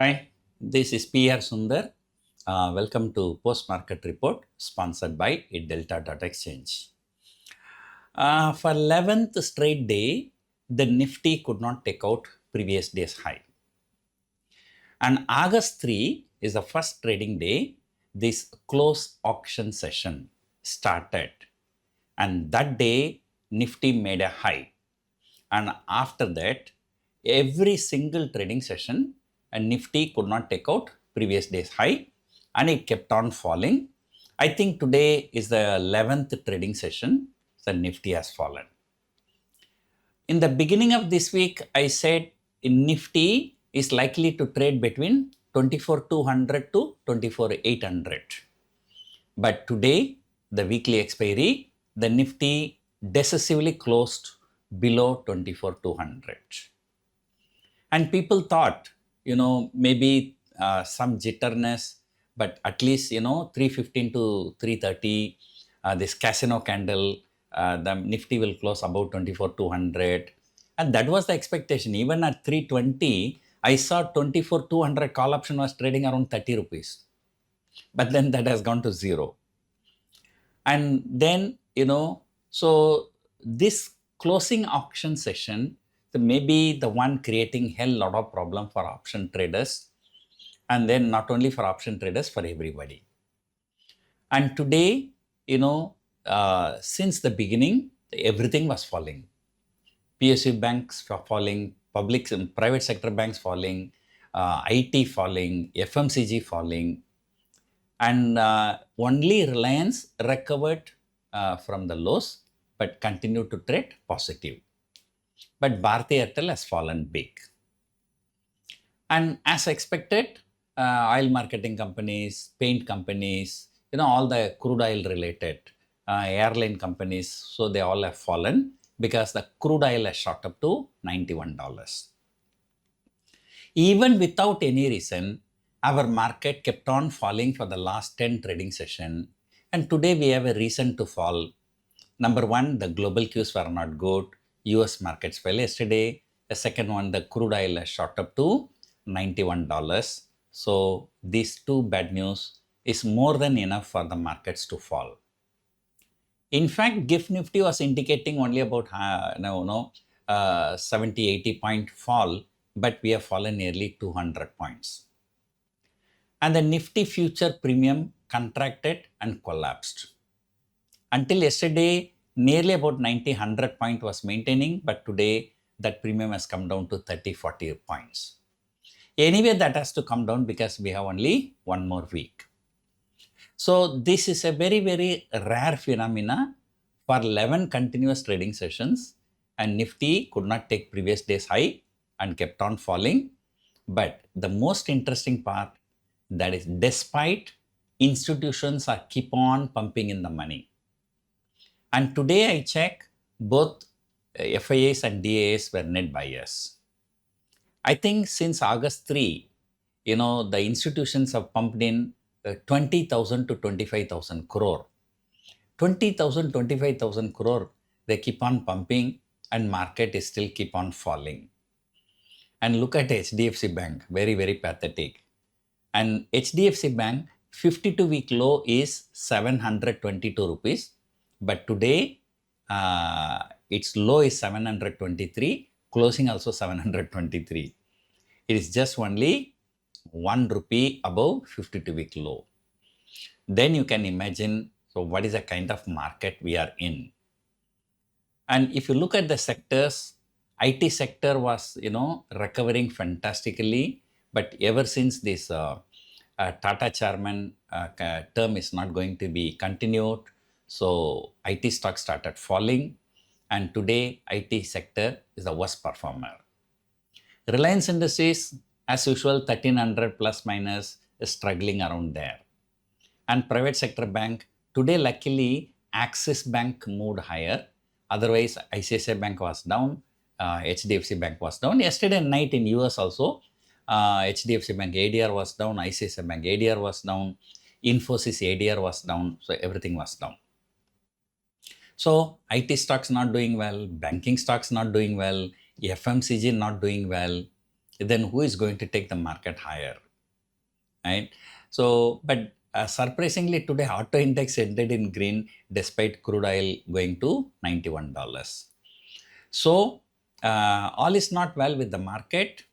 Hi, this is PR Sundar. Welcome to Post Market Report sponsored by Delta.exchange. For 11th straight day, the Nifty could not take out previous day's high. And August 3 is the first trading day this close auction session started. And that day, Nifty made a high. And after that, every single trading session, Nifty could not take out previous day's high and it kept on falling. I think today is the 11th trading session, so Nifty has fallen. In the beginning of this week, I said Nifty is likely to trade between 24,200 to 24,800. But today, the weekly expiry, the Nifty decisively closed below 24,200. And people thought, maybe some jitterness, but at least, 315 to 330, this casino candle, the Nifty will close about 24,200. And that was the expectation. Even at 320, I saw 24,200 call option was trading around 30 rupees. But then that has gone to zero. And then, so this closing auction session may be the one creating hell lot of problem for option traders. And then not only for option traders, for everybody. And today, since the beginning, everything was falling. PSU banks were falling, public and private sector banks falling, IT falling, FMCG falling. And only Reliance recovered from the lows, but continued to trade positive. But Bharti Airtel has fallen big. And as expected, oil marketing companies, paint companies, all the crude oil related airline companies, so they all have fallen because the crude oil has shot up to $91. Even without any reason, our market kept on falling for the last 10 trading session. And today we have a reason to fall. Number one, the global cues were not good. US markets fell yesterday. The second one, the crude oil has shot up to $91. So these two bad news is more than enough for the markets to fall. In fact, GIFT Nifty was indicating only about 70-80 point fall, but we have fallen nearly 200 points. And the Nifty future premium contracted and collapsed. Until yesterday, nearly about 90-100 point was maintaining, but today that premium has come down to 30-40 points. Anyway, that has to come down because we have only one more week. So this is a very, very rare phenomena for 11 continuous trading sessions, and Nifty could not take previous day's high and kept on falling. But the most interesting part, that is despite institutions are keep on pumping in the money. And today I check both FIIs and DIIs were net buyers. I think since August 3, the institutions have pumped in 20,000 to 25,000 crore. 20,000, 25,000 crore, they keep on pumping and market is still keep on falling. And look at HDFC Bank, very, very pathetic. And HDFC Bank 52-week low is 722 rupees. But today, its low is 723, closing also 723. It is just only 1 rupee above 52-week low. Then you can imagine, so what is the kind of market we are in. And if you look at the sectors, IT sector was, recovering fantastically. But ever since this Tata chairman term is not going to be continued, so IT stocks started falling. And today, IT sector is the worst performer. Reliance Industries, as usual, 1300 plus minus is struggling around there. And private sector bank, today luckily Axis Bank moved higher. Otherwise, ICICI Bank was down, HDFC Bank was down. Yesterday night in US also, HDFC Bank ADR was down, ICICI Bank ADR was down, Infosys ADR was down, so everything was down. So IT stocks not doing well, banking stocks not doing well, FMCG not doing well. then who is going to take the market higher, right? So, but surprisingly today auto index ended in green despite crude oil going to $91. So, all is not well with the market.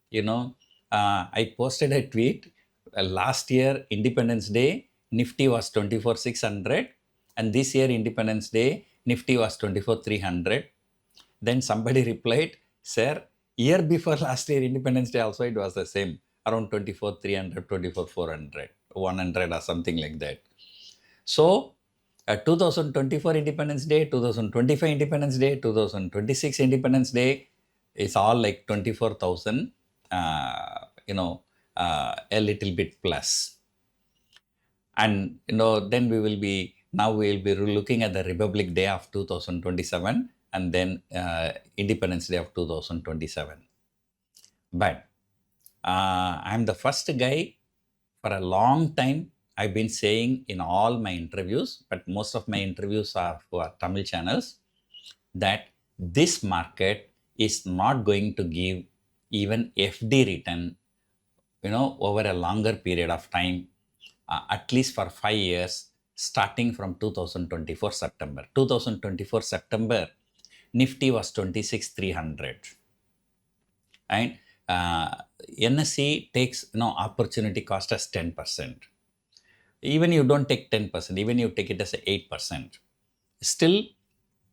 You know, I posted a tweet last year, Independence Day, Nifty was 24,600, and this year, Independence Day, Nifty was 24,300. Then somebody replied, Sir, year before last year, Independence Day, also it was the same, around 24,300, 24,400, 100 or something like that. So, 2024 Independence Day, 2025 Independence Day, 2026 Independence Day is all like 24,000, a little bit plus. And, then we will be looking at the Republic Day of 2027 and then Independence Day of 2027. But I'm the first guy for a long time. I've been saying in all my interviews, but most of my interviews are for Tamil channels, that this market is not going to give even FD return, over a longer period of time, at least for 5 years, starting from 2024 September. 2024 September, Nifty was 26,300. And NSE takes opportunity cost as 10%. Even you don't take 10%, even you take it as 8%. Still,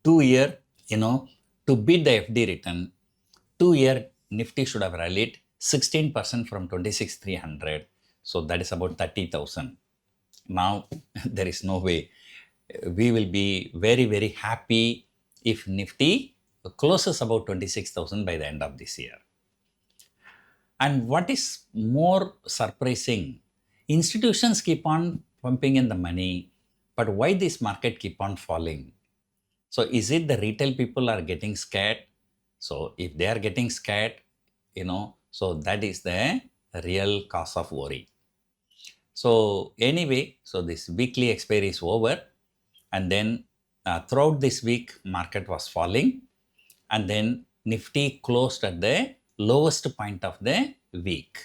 2-year, to beat the FD return, 2-year Nifty should have rallied 16% from 26,300. So that is about 30,000. Now, there is no way. We will be very, very happy if Nifty closes about 26,000 by the end of this year. And what is more surprising, institutions keep on pumping in the money, but why this market keep on falling? So is it the retail people are getting scared? So if they are getting scared, so that is the real cause of worry. So anyway, so this weekly expiry is over, and then throughout this week, market was falling, and then Nifty closed at the lowest point of the week.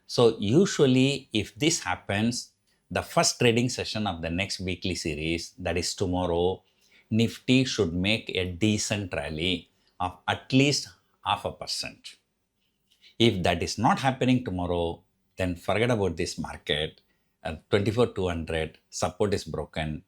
So usually if this happens, the first trading session of the next weekly series, that is tomorrow, Nifty should make a decent rally of at least 0.5%. If that is not happening tomorrow, then forget about this market. 24,200 support is broken.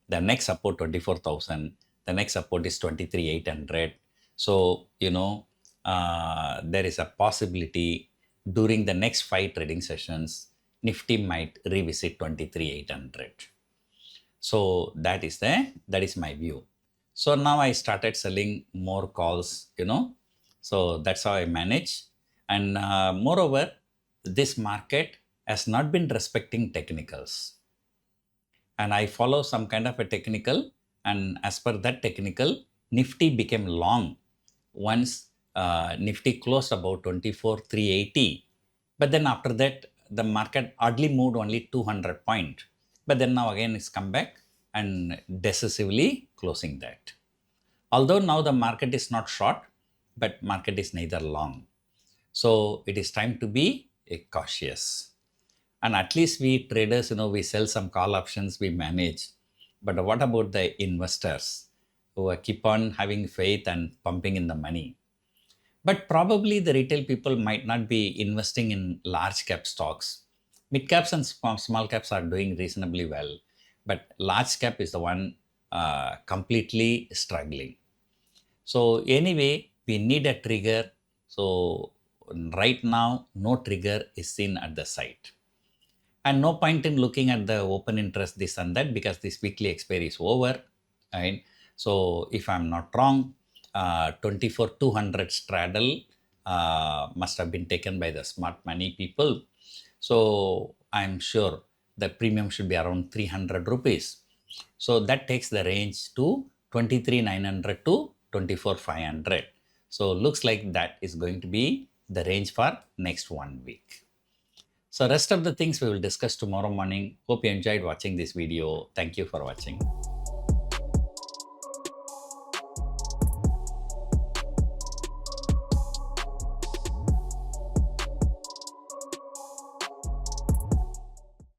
The next support 24,000. The next support is 23,800. So, there is a possibility during the next 5 trading sessions, Nifty might revisit 23,800. So that is my view. So now I started selling more calls, so that's how I manage. And moreover, this market has not been respecting technicals. And I follow some kind of a technical, and as per that technical, Nifty became long once Nifty closed about 24,380. But then after that, the market hardly moved only 200 points. But then now again it's come back and decisively closing that. Although now the market is not short, but market is neither long. So it is time to be cautious. And at least we traders, we sell some call options, we manage. But what about the investors who keep on having faith and pumping in the money? But probably the retail people might not be investing in large cap stocks. Mid caps and small caps are doing reasonably well, but large cap is the one completely struggling. So anyway, we need a trigger. So right now, no trigger is seen at the site. And no point in looking at the open interest, this and that, because this weekly expiry is over. Right? So if I'm not wrong, 24,200 straddle must have been taken by the smart money people. So I'm sure the premium should be around 300 rupees. So that takes the range to 23,900 to 24,500. So looks like that is going to be the range for next 1 week. So rest of the things we will discuss tomorrow morning. Hope you enjoyed watching this video. Thank you for watching.